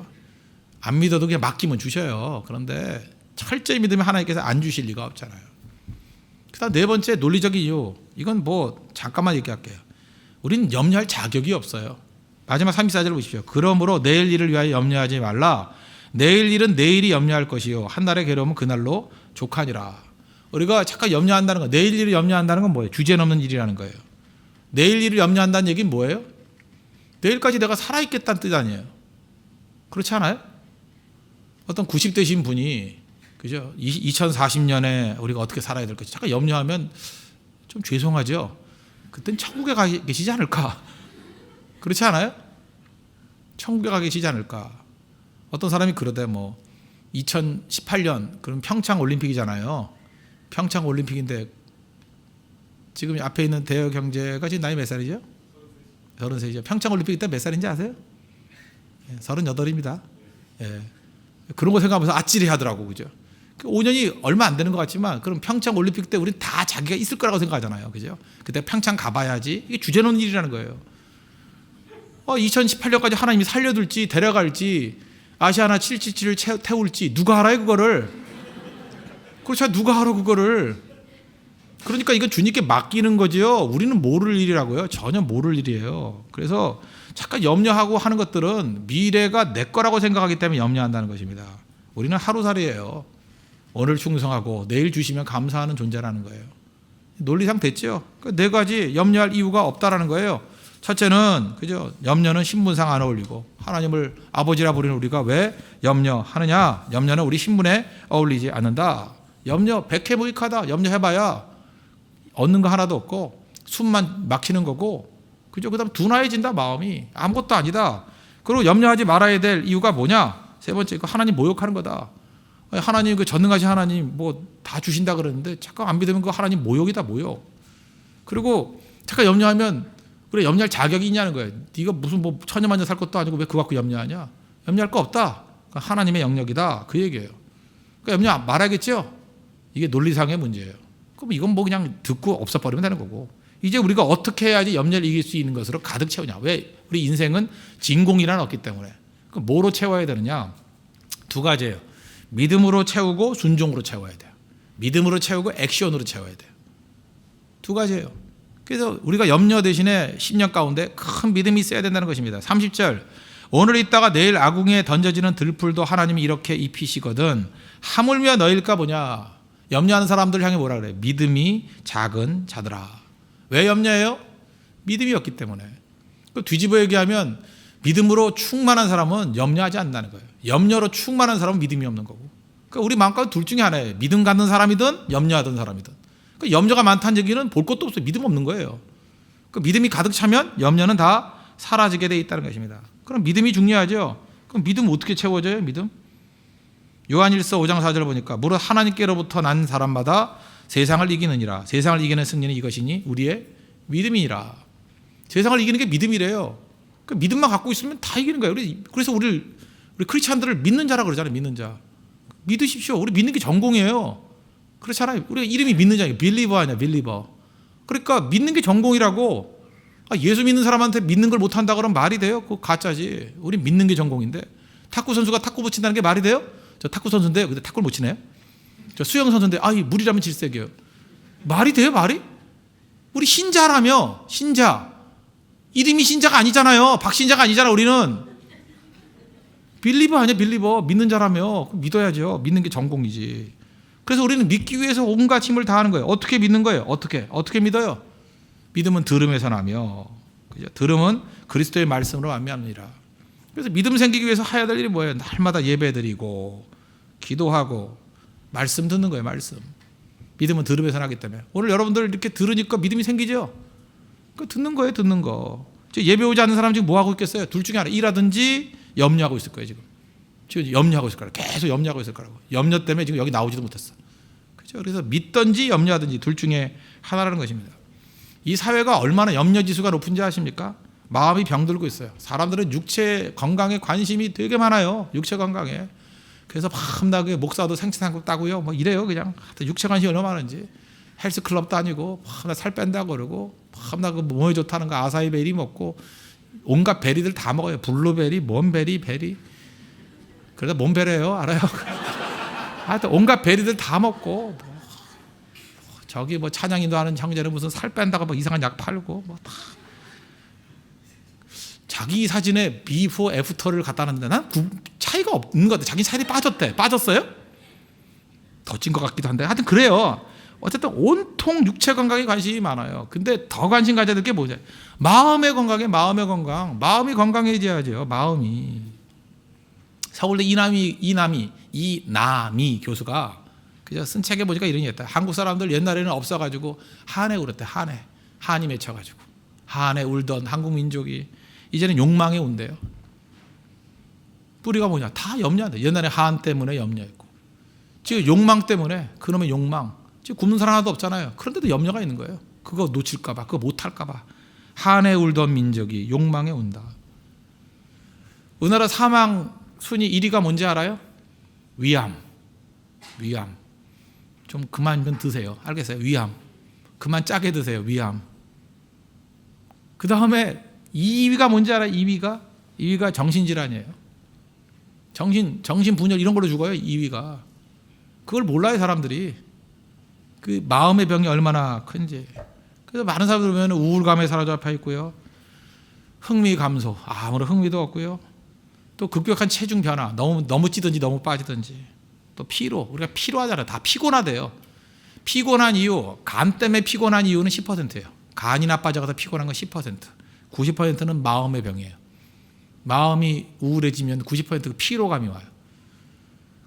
안 믿어도 그냥 맡기면 주셔요. 그런데 철저히 믿으면 하나님께서 안 주실 리가 없잖아요. 그다음 네 번째 논리적인 이유. 이건 뭐 잠깐만 얘기할게요. 우리는 염려할 자격이 없어요. 마지막 34절 보십시오. 그러므로 내일 일을 위하여 염려하지 말라. 내일 일은 내일이 염려할 것이요 한 날의 괴로움은 그날로 족하니라. 우리가 잠깐 염려한다는 거, 내일 일을 염려한다는 건 뭐예요? 주제넘는 일이라는 거예요. 내일 일을 염려한다는 얘기는 뭐예요? 내일까지 내가 살아있겠다는 뜻 아니에요? 그렇지 않아요? 어떤 90대신 분이 그죠? 2040년에 우리가 어떻게 살아야 될 것인지 잠깐 염려하면 좀 죄송하죠. 그땐 천국에 가 계시지 않을까? 그렇지 않아요? 천국에 가 계시지 않을까? 어떤 사람이 그러대 뭐 2018년 그럼 평창 올림픽이잖아요. 평창 올림픽인데 지금 앞에 있는 대여 경제가 지금 나이 몇 살이죠? 33이죠. 평창 올림픽 때 몇 살인지 아세요? 38입니다. 예. 그런 거 생각하면서 아찔해 하더라고. 그죠? 5년이 얼마 안 되는 것 같지만 그럼 평창 올림픽 때 우린 다 자기가 있을 거라고 생각하잖아요. 그죠? 그때 평창 가봐야지. 이게 주제넘는 일이라는 거예요. 2018년까지 하나님이 살려둘지 데려갈지 아시아나 777을 태울지 누가 알아요 그거를? 그렇죠. 누가 알아 그거를? 그러니까 이건 주님께 맡기는 거죠. 우리는 모를 일이라고요. 전혀 모를 일이에요. 그래서 잠깐 염려하고 하는 것들은 미래가 내 거라고 생각하기 때문에 염려한다는 것입니다. 우리는 하루살이에요. 오늘 충성하고 내일 주시면 감사하는 존재라는 거예요. 논리상 됐죠. 네 가지 염려할 이유가 없다라는 거예요. 첫째는 그죠? 염려는 신분상 안 어울리고 하나님을 아버지라 부르는 우리가 왜 염려하느냐? 염려는 우리 신분에 어울리지 않는다. 염려 백해무익하다. 염려해봐야 얻는 거 하나도 없고 숨만 막히는 거고 그죠? 그다음 둔화해진다 마음이 아무것도 아니다. 그리고 염려하지 말아야 될 이유가 뭐냐? 세 번째 하나님 모욕하는 거다. 하나님 그 전능하신 하나님 뭐 다 주신다 그러는데 잠깐 안 믿으면 그 하나님 모욕이다 모욕. 그리고 잠깐 염려하면 그래 염려할 자격이 있냐는 거예요. 네가 무슨 뭐 천년만년 살 것도 아니고 왜 그거 갖고 염려하냐? 염려할 거 없다. 하나님의 영역이다 그 얘기예요. 그러니까 염려 말하겠죠? 이게 논리상의 문제예요. 그럼 이건 뭐 그냥 듣고 없어버리면 되는 거고 이제 우리가 어떻게 해야지 염려를 이길 수 있는 것으로 가득 채우냐. 왜? 우리 인생은 진공이란 없기 때문에. 그럼 뭐로 채워야 되느냐? 두 가지예요. 믿음으로 채우고 순종으로 채워야 돼요. 믿음으로 채우고 액션으로 채워야 돼요. 두 가지예요. 그래서 우리가 염려 대신에 10년 가운데 큰 믿음이 있어야 된다는 것입니다. 30절 오늘 있다가 내일 아궁이에 던져지는 들풀도 하나님이 이렇게 입히시거든 하물며 너일까 보냐. 염려하는 사람들 향해 뭐라 그래요? 믿음이 작은 자들아. 왜 염려해요? 믿음이 없기 때문에. 뒤집어 얘기하면 믿음으로 충만한 사람은 염려하지 않는다는 거예요. 염려로 충만한 사람은 믿음이 없는 거고. 그러니까 우리 마음가짐 둘 중에 하나예요. 믿음 갖는 사람이든 염려하던 사람이든. 그러니까 염려가 많다는 얘기는 볼 것도 없어요. 믿음 없는 거예요. 그 믿음이 가득 차면 염려는 다 사라지게 돼 있다는 것입니다. 그럼 믿음이 중요하죠. 그럼 믿음 어떻게 채워져요? 믿음? 요한일서 5장 4절 보니까 무릇 하나님께로부터 난 사람마다 세상을 이기느니라. 세상을 이기는 승리는 이것이니 우리의 믿음이니라. 세상을 이기는 게 믿음이래요. 그 믿음만 갖고 있으면 다 이기는 거예요. 그래서 우리 크리스찬들을 믿는 자라 그러잖아요. 믿는 자. 믿으십시오. 우리 믿는 게 전공이에요. 그렇잖아요. 우리 이름이 믿는 자예요. 빌리버 아니야, 빌리버. 그러니까 믿는 게 전공이라고. 예수 믿는 사람한테 믿는 걸 못한다 그러면 말이 돼요? 그거 가짜지. 우리 믿는 게 전공인데. 탁구 선수가 탁구 못 친다는 게 말이 돼요? 저 탁구 선수인데 근데 탁구를 못 치네요. 저 수영 선수인데 물이라면 질색이에요. 말이 돼요, 말이? 우리 신자라며, 신자. 이름이 신자가 아니잖아요. 박신자가 아니잖아. 우리는 빌리버 아니야, 빌리버. 믿는 자라며. 믿어야죠. 믿는 게 전공이지. 그래서 우리는 믿기 위해서 온갖 힘을 다하는 거예요. 어떻게 믿는 거예요? 어떻게 믿어요? 믿음은 들음에서 나며, 그죠? 들음은 그리스도의 말씀으로 말미암느니라. 그래서 믿음 생기기 위해서 해야 될 일이 뭐예요? 날마다 예배드리고 기도하고 말씀 듣는 거예요. 말씀. 믿음은 들음에서 나기 때문에. 오늘 여러분들 이렇게 들으니까 믿음이 생기죠? 그 듣는 거예요, 듣는 거. 예배 오지 않는 사람 지금 뭐 하고 있겠어요? 둘 중에 하나. 일하든지 염려하고 있을 거예요, 지금 염려하고 있을 거라고. 계속 염려하고 있을 거라고. 염려 때문에 지금 여기 나오지도 못했어. 그죠? 그래서 믿든지 염려하든지 둘 중에 하나라는 것입니다. 이 사회가 얼마나 염려 지수가 높은지 아십니까? 마음이 병들고 있어요. 사람들은 육체 건강에 관심이 되게 많아요. 육체 건강에. 그래서 밤낮에 목사도 생체상국 따고요. 뭐 이래요. 그냥 육체 관심이 얼마나 많은지. 헬스클럽 다니고 밤낮 살 뺀다고 그러고 밤낮 몸에 좋다는 거 아사히 베리 먹고 온갖 베리들 다 먹어요. 블루베리, 몬베리, 베리. 그래서 몬베리예요. 알아요? 하여튼 온갖 베리들 다 먹고 저기 뭐 찬양인도 하는 형제는 무슨 살 뺀다고 뭐 이상한 약 팔고 뭐 다 자기 사진에 비포 애프터를 갖다 놨는데 난 차이가 없는 것 같아. 자기 살이 빠졌대. 빠졌어요? 더 찐 것 같기도 한데 하여튼 그래요. 어쨌든 온통 육체 건강에 관심이 많아요. 근데 더 관심 가져야 될 게 뭐죠? 마음의 건강에 마음의 건강. 마음이 건강해져야죠. 마음이. 서울대 이남이 교수가 그저 쓴 책에 보니까 이런 게 있다. 한국 사람들 옛날에는 없어가지고 한해 울었대. 한이 맺혀가지고 한해 울던 한국 민족이 이제는 욕망에 운대요. 뿌리가 뭐냐? 다 염려한다. 옛날에 한 때문에 염려했고 지금 욕망 때문에 그놈의 욕망. 지금 굶는 사람 하나도 없잖아요. 그런데도 염려가 있는 거예요. 그거 놓칠까 봐, 그거 못할까 봐. 한해 울던 민족이 욕망에 운다. 우리나라 사망 순위 1위가 뭔지 알아요? 위암. 좀 그만 좀 드세요. 알겠어요? 위암. 그만 짜게 드세요. 위암. 그 다음에 2위가 뭔지 알아요? 2위가 정신질환이에요. 정신분열 이런 걸로 죽어요. 2위가. 그걸 몰라요, 사람들이. 그 마음의 병이 얼마나 큰지. 그래서 많은 사람들 보면 우울감에 사로잡혀 있고요. 흥미 감소, 아무런 흥미도 없고요. 또 급격한 체중 변화, 너무 찌든지 너무 빠지든지. 또 피로, 우리가 피로하잖아요. 다 피곤하대요. 피곤한 이유, 간 때문에 피곤한 이유는 10%예요. 간이 나빠져서 피곤한 건 10%. 90%는 마음의 병이에요. 마음이 우울해지면 90% 피로감이 와요.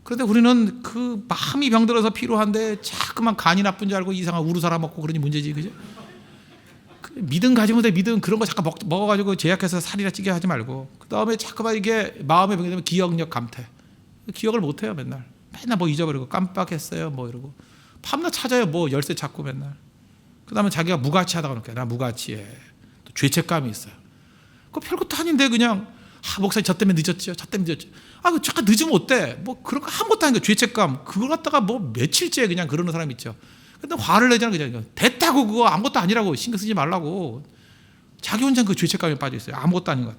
그런데 우리는 그 마음이 병들어서 피로한데 자꾸만 간이 나쁜 줄 알고 이상한 우루사라 먹고 그러니 문제지, 그죠? 믿음 가지면 돼. 믿음 그런 거 잠깐 먹어가지고 제약해서 살이나 찌게 하지 말고. 그 다음에 자꾸만 이게 마음의 병이 되면 기억력 감퇴. 기억을 못해요. 맨날 뭐 잊어버리고 깜빡했어요 뭐 이러고 밤낮 찾아요. 뭐 열쇠 찾고 맨날. 그 다음에 자기가 무가치하다고 그럴게요. 나 무가치해. 또 죄책감이 있어요. 그거 별것도 아닌데 그냥 목사님 저 때문에 늦었죠. 잠깐 늦으면 어때? 뭐 그런 거 아무것도 아닌 거 죄책감. 그걸 갖다가 뭐 며칠째 그냥 그러는 사람 있죠. 근데 화를 내잖아. 그냥 됐다고 그거 아무것도 아니라고 신경 쓰지 말라고. 자기 혼자 그 죄책감에 빠져 있어요. 아무것도 아닌 것.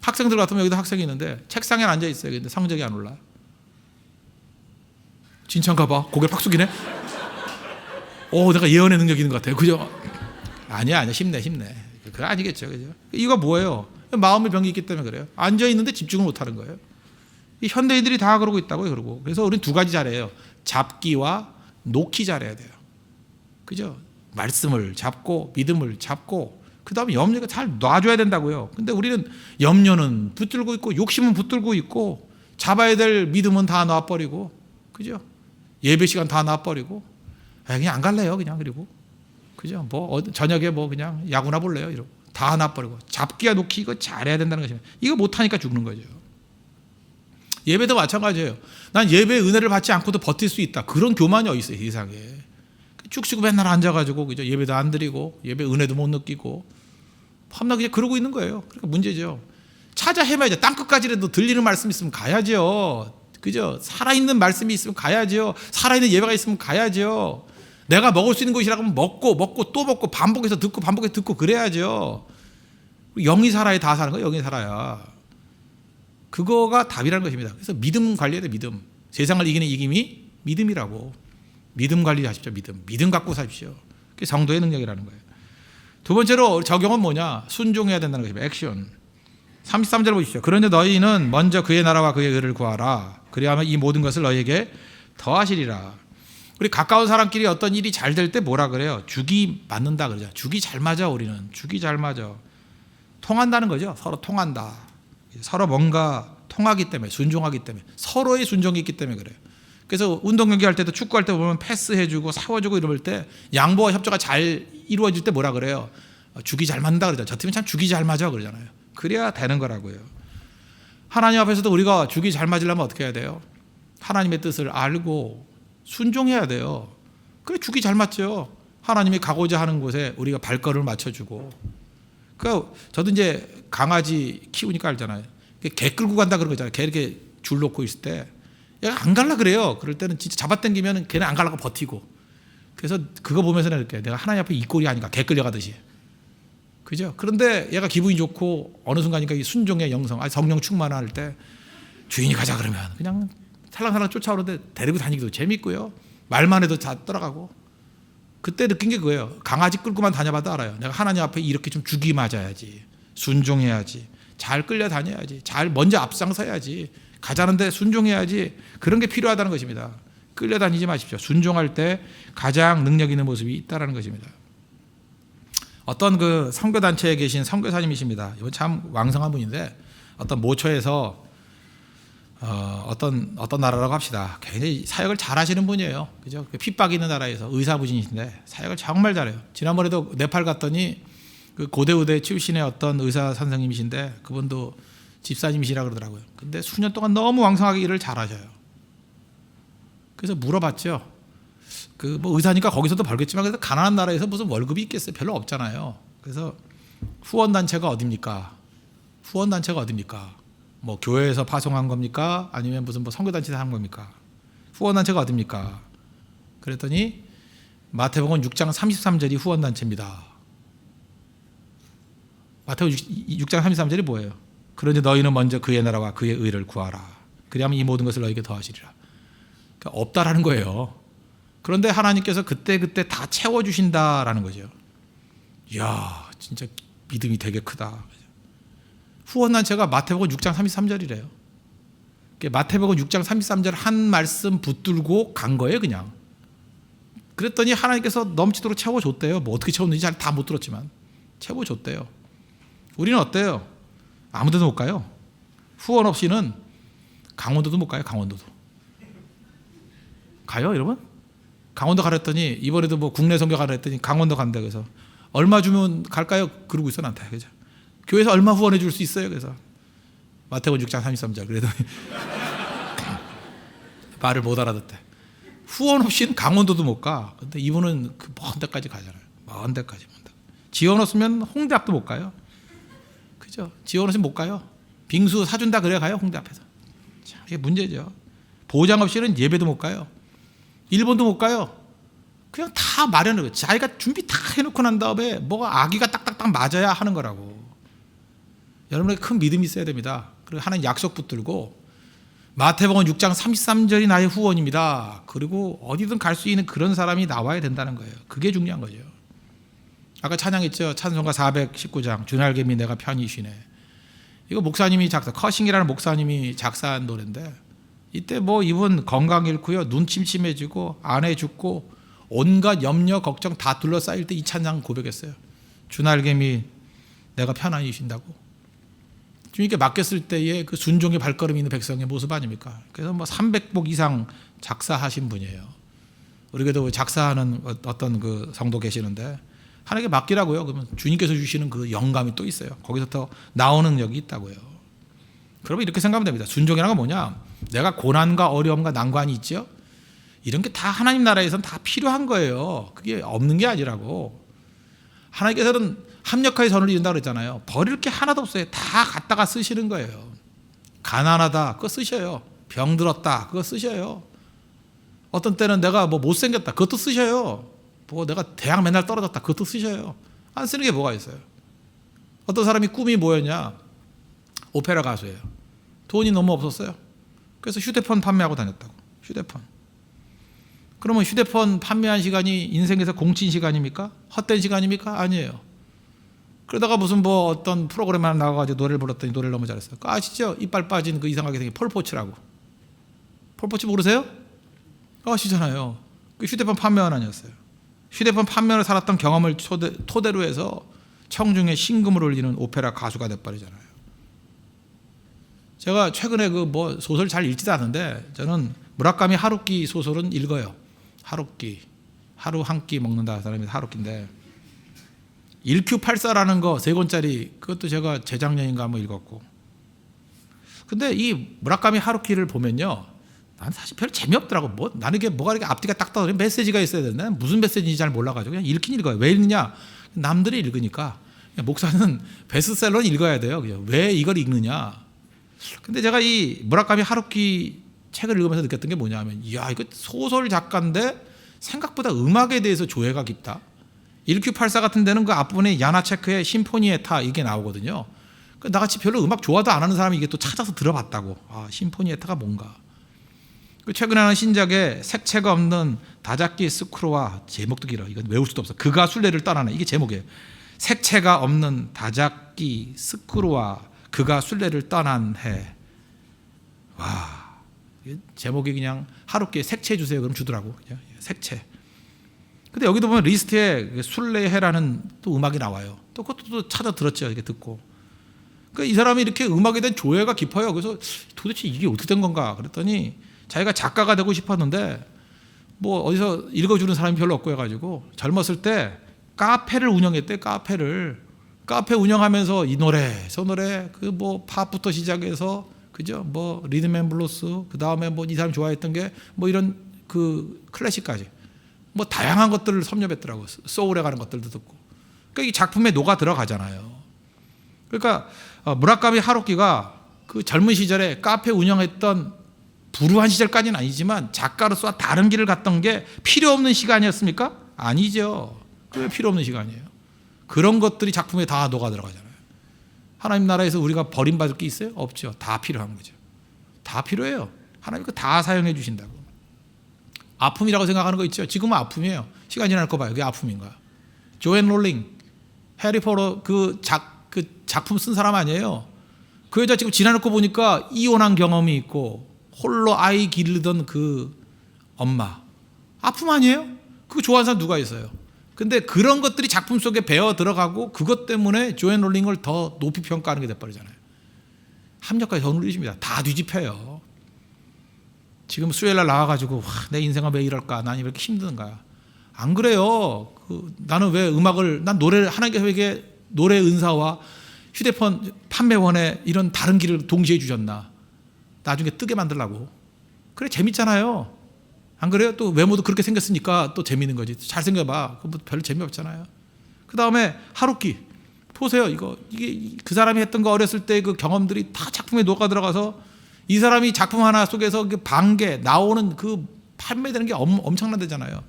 학생들 같으면 여기도 학생이 있는데 책상에 앉아 있어요. 근데 성적이 안 올라. 진짠가 봐. 고개를 팍 숙이네. 내가 예언의 능력이 있는 것 같아요. 그죠? 아니야. 힘내. 그거 아니겠죠. 그죠? 이거 뭐예요? 마음의 병이 있기 때문에 그래요. 앉아 있는데 집중을 못 하는 거예요. 이 현대인들이 다 그러고 있다고요. 그러고. 그래서 우리는 두 가지 잘해요. 잡기와 놓기 잘해야 돼요. 그죠? 말씀을 잡고 믿음을 잡고 그다음에 염려가 잘 놔줘야 된다고요. 근데 우리는 염려는 붙들고 있고 욕심은 붙들고 있고 잡아야 될 믿음은 다 놔버리고, 그죠? 예배 시간 다 놔버리고 그냥 안 갈래요. 그냥. 그리고 그죠? 뭐 저녁에 뭐 그냥 야구나 볼래요. 이러고 다 놔버리고 잡기야 놓기 이거 잘해야 된다는 것입니다. 이거 못하니까 죽는 거죠. 예배도 마찬가지예요. 난 예배의 은혜를 받지 않고도 버틸 수 있다. 그런 교만이 어디 있어요, 세상에. 쭉 쉬고 맨날 앉아가지고 그죠? 예배도 안 드리고 예배 은혜도 못 느끼고 밤낮 그냥 그러고 있는 거예요. 그러니까 문제죠. 찾아 헤매야죠. 땅끝까지라도 들리는 말씀이 있으면 가야죠. 그죠? 살아있는 말씀이 있으면 가야죠. 살아있는 예배가 있으면 가야죠. 내가 먹을 수 있는 것이라고 하면 먹고 또 먹고 반복해서 듣고 그래야죠. 영이 살아야 다 사는 거예요. 영이 살아야. 그거가 답이라는 것입니다. 그래서 믿음 관리해야 돼. 믿음. 세상을 이기는 이김이 믿음이라고. 믿음 관리하십시오. 믿음 갖고 사십시오. 그게 성도의 능력이라는 거예요. 두 번째로 적용은 뭐냐? 순종해야 된다는 것입니다. 액션. 33절 보십시오. 그런데 너희는 먼저 그의 나라와 그의 의를 구하라. 그리하면 이 모든 것을 너희에게 더하시리라. 우리 가까운 사람끼리 어떤 일이 잘 될 때 뭐라 그래요? 죽이 맞는다 그러죠. 죽이 잘 맞아. 우리는 죽이 잘 맞아. 통한다는 거죠. 서로 통한다. 서로 뭔가 통하기 때문에, 순종하기 때문에, 서로의 순종이 있기 때문에 그래요. 그래서 운동 경기할 때도 축구할 때 보면 패스해주고 사워주고 이럴 때 양보와 협조가 잘 이루어질 때 뭐라 그래요? 죽이 잘 맞는다 그러죠. 저 팀은 참 죽이 잘 맞아 그러잖아요. 그래야 되는 거라고요. 하나님 앞에서도 우리가 죽이 잘 맞으려면 어떻게 해야 돼요? 하나님의 뜻을 알고 순종해야 돼요. 그래 죽이 잘 맞죠. 하나님이 가고자 하는 곳에 우리가 발걸음을 맞춰주고. 그러니까 저도 이제 강아지 키우니까 알잖아요. 개 끌고 간다 그런 거 있잖아요. 개 이렇게 줄 놓고 있을 때 얘가 안 갈라 그래요. 그럴 때는 진짜 잡아당기면 걔는 안 가려고 버티고. 그래서 그거 보면서 이렇게 내가 하나님 앞에 이 꼴이 아닌가. 개 끌려가듯이. 그죠? 그런데 얘가 기분이 좋고 어느 순간이니까 이 순종의 영성, 성령 충만할 때 주인이 가자 그러면 그냥 살랑살랑 쫓아오는데 데리고 다니기도 재밌고요. 말만 해도 다 따라가고. 그때 느낀 게 그거예요. 강아지 끌고만 다녀봐도 알아요. 내가 하나님 앞에 이렇게 좀 죽이 맞아야지. 순종해야지. 잘 끌려다녀야지. 잘 먼저 앞장서야지. 가자는데 순종해야지. 그런 게 필요하다는 것입니다. 끌려다니지 마십시오. 순종할 때 가장 능력 있는 모습이 있다는 것입니다. 어떤 그 선교단체에 계신 선교사님이십니다. 이분 참 왕성한 분인데 어떤 모처에서 어떤 나라라고 합시다. 굉장히 사역을 잘 하시는 분이에요. 그죠? 핍박 있는 나라에서 의사부진이신데 사역을 정말 잘해요. 지난번에도 네팔 갔더니 그 고대 의대 출신의 어떤 의사 선생님이신데 그분도 집사님이시라 그러더라고요. 근데 수년 동안 너무 왕성하게 일을 잘 하셔요. 그래서 물어봤죠. 그 뭐 의사니까 거기서도 벌겠지만 그래도 가난한 나라에서 무슨 월급이 있겠어요? 별로 없잖아요. 그래서 후원단체가 어딥니까? 뭐 교회에서 파송한 겁니까? 아니면 무슨 뭐 선교단체에서 한 겁니까? 후원단체가 어딥니까? 그랬더니 마태복음 6장 33절이 후원단체입니다. 마태복음 6장 33절이 뭐예요? 그런데 너희는 먼저 그의 나라와 그의 의를 구하라. 그리하면 이 모든 것을 너희에게 더하시리라. 그러니까 없다라는 거예요. 그런데 하나님께서 그때 다 채워주신다라는 거죠. 이야, 진짜 믿음이 되게 크다. 후원단체가 마태복음 6장 33절이래요. 마태복음 6장 33절 한 말씀 붙들고 간 거예요, 그냥. 그랬더니 하나님께서 넘치도록 채워줬대요. 뭐 어떻게 채웠는지 잘 다 못 들었지만 채워줬대요. 우리는 어때요? 아무 데도 못 가요. 후원 없이는 강원도도 못 가요. 강원도도. 가요, 여러분? 강원도 가랬더니 이번에도 뭐 국내 선교 가라 했더니 강원도 간다 그래서 얼마 주면 갈까요? 그러고 있어 나한테. 그죠? 교회에서 얼마 후원해 줄 수 있어요? 그래서 마태복음 6장 33절 그래더니 말을 못 알아듣대. 후원 없이는 강원도도 못 가. 근데 이분은 그 먼 데까지 가잖아요. 먼 데까지. 지원 없으면 홍대 앞도 못 가요. 그죠? 지원 없으면 못 가요. 빙수 사준다 그래 가요 홍대 앞에서. 자, 이게 문제죠. 보장 없이는 예배도 못 가요. 일본도 못 가요. 그냥 다 마련해 거예요. 자기가 준비 다 해놓고 난 다음에 뭐가 아기가 딱딱딱 맞아야 하는 거라고. 여러분에게 큰 믿음이 있어야 됩니다. 그리고 하나님 약속 붙들고 마태복음 6장 33절이 나의 후원입니다. 그리고 어디든 갈 수 있는 그런 사람이 나와야 된다는 거예요. 그게 중요한 거죠. 아까 찬양했죠. 찬송가 419장 주날개미 내가 편히 쉬네. 이거 목사님이 커싱이라는 목사님이 작사한 노래인데 이때 뭐 이분 건강 잃고요. 눈 침침해지고 아내 죽고 온갖 염려 걱정 다 둘러싸일 때 이 찬양 고백했어요. 주날개미 내가 편안히 쉰다고. 주님께 맡겼을 때의 그 순종의 발걸음이 있는 백성의 모습 아닙니까? 그래서 뭐 300곡 이상 작사하신 분이에요. 우리 교회도 작사하는 어떤 그 성도 계시는데 하나님께 맡기라고요. 그러면 주님께서 주시는 그 영감이 또 있어요. 거기서 더 나오는 능력이 있다고요. 그러면 이렇게 생각하면 됩니다. 순종이라는 건 뭐냐? 내가 고난과 어려움과 난관이 있죠. 이런 게 다 하나님 나라에서는 다 필요한 거예요. 그게 없는 게 아니라고. 하나님께서는 합력하여 선을 이룬다 그랬잖아요. 버릴 게 하나도 없어요. 다 갖다가 쓰시는 거예요. 가난하다 그거 쓰셔요. 병들었다 그거 쓰셔요. 어떤 때는 내가 뭐 못생겼다 그것도 쓰셔요. 뭐 내가 대학 맨날 떨어졌다 그것도 쓰셔요. 안 쓰는 게 뭐가 있어요. 어떤 사람이 꿈이 뭐였냐? 오페라 가수예요. 돈이 너무 없었어요. 그래서 휴대폰 판매하고 다녔다고. 휴대폰. 그러면 휴대폰 판매한 시간이 인생에서 공친 시간입니까? 헛된 시간입니까? 아니에요. 그러다가 무슨 뭐 어떤 프로그램 하나 나가가지고 노래를 불렀더니 노래를 너무 잘했어요. 아시죠? 이빨 빠진 그 이상하게 생긴 폴포츠라고. 폴포츠 모르세요? 아시잖아요. 그 휴대폰 판매원 아니었어요. 휴대폰 판매원을 살았던 경험을 토대로 해서 청중에 신금을 울리는 오페라 가수가 돼버리잖아요. 제가 최근에 그 뭐 소설 잘 읽지도 않는데 저는 무라카미 하루키 소설은 읽어요. 하루키. 하루 한 끼 먹는다 사람이 하루키인데 1Q84라는 거 3권짜리 그것도 제가 재작년인가 한번 읽었고. 근데 이 무라카미 하루키를 보면요. 난 사실 별로 재미없더라고. 뭐 나는 이게 뭐가 이렇게 앞뒤가 딱 따로 메시지가 있어야 되는데 무슨 메시지인지 잘 몰라가지고 그냥 읽긴 읽어요. 왜 읽느냐? 남들이 읽으니까. 목사는 베스트셀러는 읽어야 돼요. 왜 이걸 읽느냐? 근데 제가 이 무라카미 하루키 책을 읽으면서 느꼈던 게 뭐냐면, 이야 이거 소설 작가인데 생각보다 음악에 대해서 조예가 깊다. 1Q84 같은 데는 그 앞부분에 야나체크의 심포니에 타 이게 나오거든요. 나같이 별로 음악 좋아도 안 하는 사람이 이게 또 찾아서 들어봤다고. 아, 심포니에 타가 뭔가. 최근에 하는 신작에 색채가 없는 다자키 스크루와, 제목도 길어. 이건 외울 수도 없어. 그가 순례를 떠나는, 이게 제목이에요. 색채가 없는 다자키 스크루와 그가 순례를 떠난 해. 와, 제목이 그냥 하루께 색채 주세요. 그럼 주더라고. 그냥 색채. 근데 여기도 보면 리스트에 순례해라는 또 음악이 나와요. 또 그것도 또 찾아 들었죠. 이렇게 듣고. 그러니까 이 사람이 이렇게 음악에 대한 조예가 깊어요. 그래서 도대체 이게 어떻게 된 건가 그랬더니 자기가 작가가 되고 싶었는데 뭐 어디서 읽어주는 사람이 별로 없고 해가지고 젊었을 때 카페를 운영했대. 카페 운영하면서 이 노래 저 노래 그 뭐 팝부터 시작해서 그죠 뭐 리듬앤블루스 그 다음에 뭐 이 사람 좋아했던 게 뭐 이런 그 클래식까지 뭐 다양한 것들을 섭렵했더라고. 소울에 가는 것들도 듣고. 그러니까 이 작품에 녹아 들어가잖아요. 그러니까 무라카미 하루키가 그 젊은 시절에 카페 운영했던 불우한 시절까지는 아니지만 작가로서 다른 길을 갔던 게 필요 없는 시간이었습니까? 아니죠. 왜 필요 없는 시간이에요? 그런 것들이 작품에 다 녹아 들어가잖아요. 하나님 나라에서 우리가 버림받을 게 있어요? 없죠. 다 필요한 거죠. 다 필요해요. 하나님 그 다 사용해 주신다고. 아픔이라고 생각하는 거 있죠. 지금은 아픔이에요. 시간 지날 거 봐요. 그게 아픔인가? 조앤 롤링, 해리포터 그 작품 쓴 사람 아니에요. 그 여자 지금 지나놓고 보니까 이혼한 경험이 있고 홀로 아이 기르던 그 엄마. 아픔 아니에요? 그거 좋아하는 사람 누가 있어요? 근데 그런 것들이 작품 속에 배어 들어가고 그것 때문에 조앤 롤링을 더 높이 평가하는 게 돼버리잖아요. 합력까지 더 눌리십니다. 다 뒤집혀요. 지금 수요일날 나와가지고 와, 내 인생은 왜 이럴까? 난 이렇게 힘든가? 안 그래요. 나는 왜 음악을 난 노래 하나님께서 노래 은사와 휴대폰 판매원에 이런 다른 길을 동시에 주셨나? 나중에 뜨게 만들라고. 그래 재밌잖아요. 안 그래요? 또 외모도 그렇게 생겼으니까 또 재밌는 거지. 잘생겨봐. 그거 별로 재미없잖아요. 그 다음에 하루키 보세요. 이게 그 사람이 했던 거 어렸을 때 그 경험들이 다 작품에 녹아 들어가서 이 사람이 작품 하나 속에서 그 반개 나오는 그 판매되는 게 엄청나대잖아요.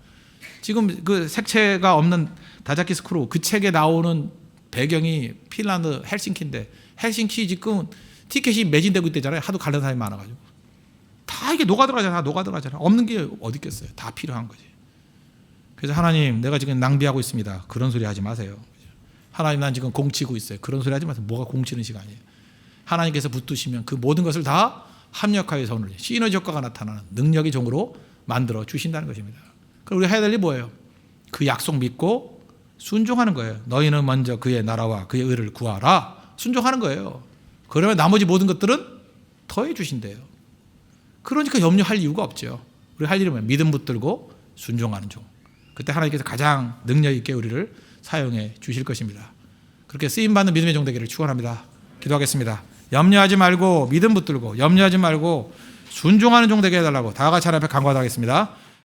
지금 그 색채가 없는 다자키 스크루 그 책에 나오는 배경이 핀란드 헬싱키인데 헬싱키 지금 티켓이 매진되고 있대잖아요. 하도 가는 사람이 많아가지고 다 이게 녹아 들어가잖아. 없는 게 어디 있겠어요. 다 필요한 거지. 그래서 하나님 내가 지금 낭비하고 있습니다. 그런 소리 하지 마세요. 하나님 난 지금 공치고 있어요. 그런 소리 하지 마세요. 뭐가 공치는 시간이에요. 하나님께서 붙드시면 그 모든 것을 다 합력하여 선을 시너지 효과가 나타나는 능력의 종으로 만들어 주신다는 것입니다. 그럼 우리가 해야 될 일이 뭐예요? 그 약속 믿고 순종하는 거예요. 너희는 먼저 그의 나라와 그의 의를 구하라. 순종하는 거예요. 그러면 나머지 모든 것들은 더해 주신대요. 그러니까 염려할 이유가 없죠. 우리 할 일은 믿음 붙들고 순종하는 종. 그때 하나님께서 가장 능력 있게 우리를 사용해 주실 것입니다. 그렇게 쓰임받는 믿음의 종 되기를 축원합니다. 기도하겠습니다. 염려하지 말고 믿음 붙들고 염려하지 말고 순종하는 종 되게 해달라고 다 같이 하나님 앞에 간구하겠습니다.